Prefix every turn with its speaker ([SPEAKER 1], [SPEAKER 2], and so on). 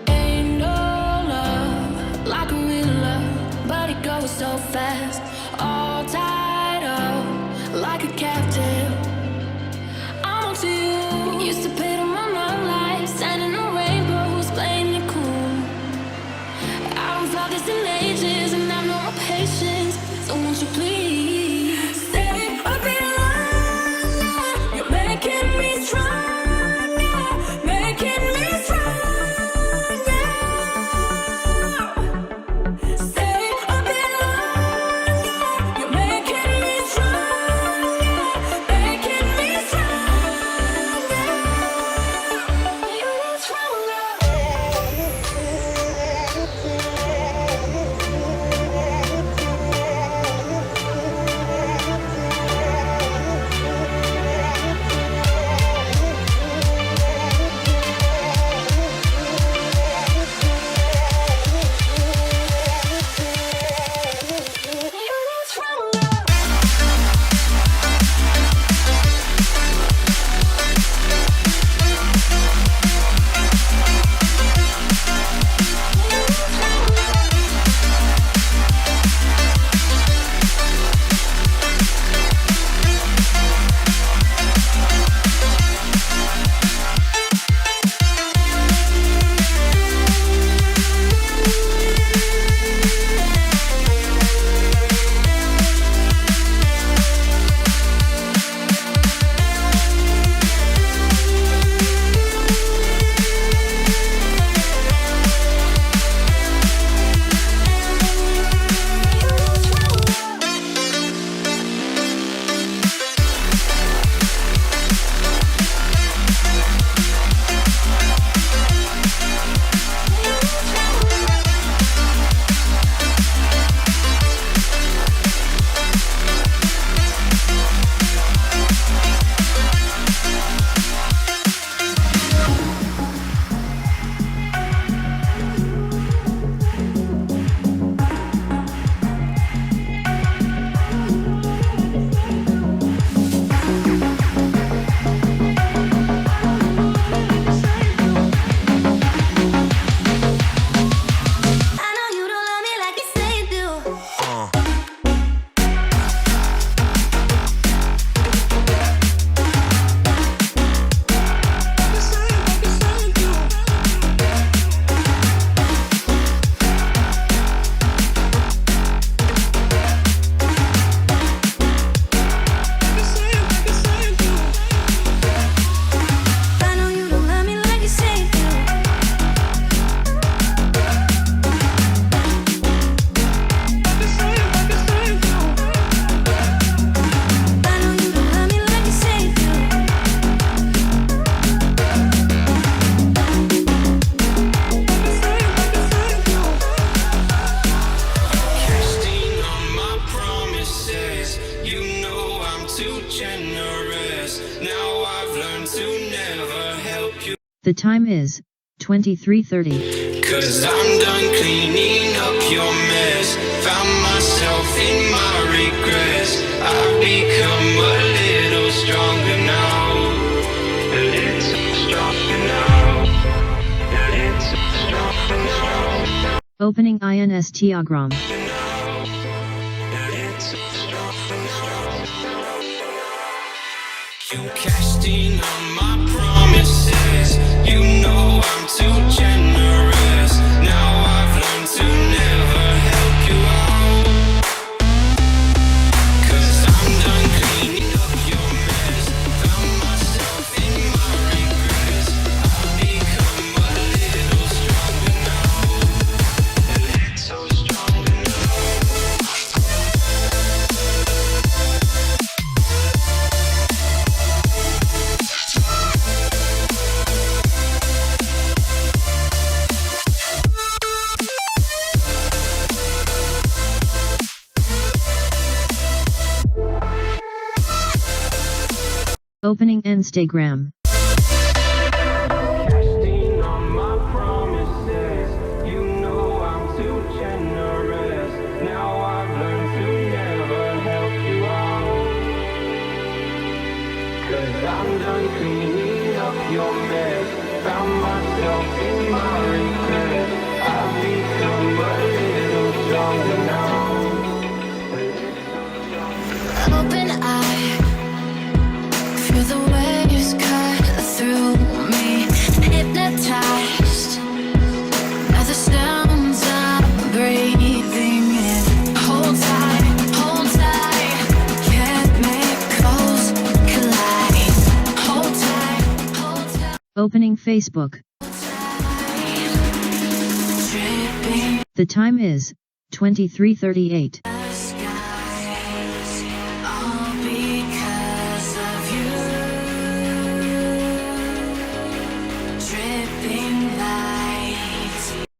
[SPEAKER 1] Ain't no love like a real love, but it goes so fast. All tied up like a captive. I'm on to you. We used to pay to my love life, standing on rainbows, playing it cool. I haven't felt this in ages, and I've no more patience. So won't you please stay a bit longer? You're making me stronger, making me stronger. Stay a bit longer. You're making me stronger, making me stronger. You need stronger.
[SPEAKER 2] The time is 23:30.
[SPEAKER 3] Cause I'm done cleaning up your mess. Found myself in my regrets. I've become a little stronger now. A little stronger now. A little stronger now.
[SPEAKER 2] Opening Instagram.
[SPEAKER 3] You cashed in on my promises. You know I'm too generous. Now I've learned to never help you out. Cause I'm done cleaning up your mess. Found myself in my regrets. I've become a little stronger now. A little stronger now.
[SPEAKER 2] Opening Instagram.
[SPEAKER 3] Casting on my promises. You know I'm too generous. Now I've learned to never help you out. 'Cause I'm done cleaning up your mess. Found myself in my regret. I've become a little stronger now.
[SPEAKER 1] Open eye, feel the waves cut through me. Hypnotized by the sounds I'm breathing in. Hold tight, chemicals collide. Hold tight,
[SPEAKER 2] Opening Facebook.
[SPEAKER 1] tripping.
[SPEAKER 2] The time is 23:38.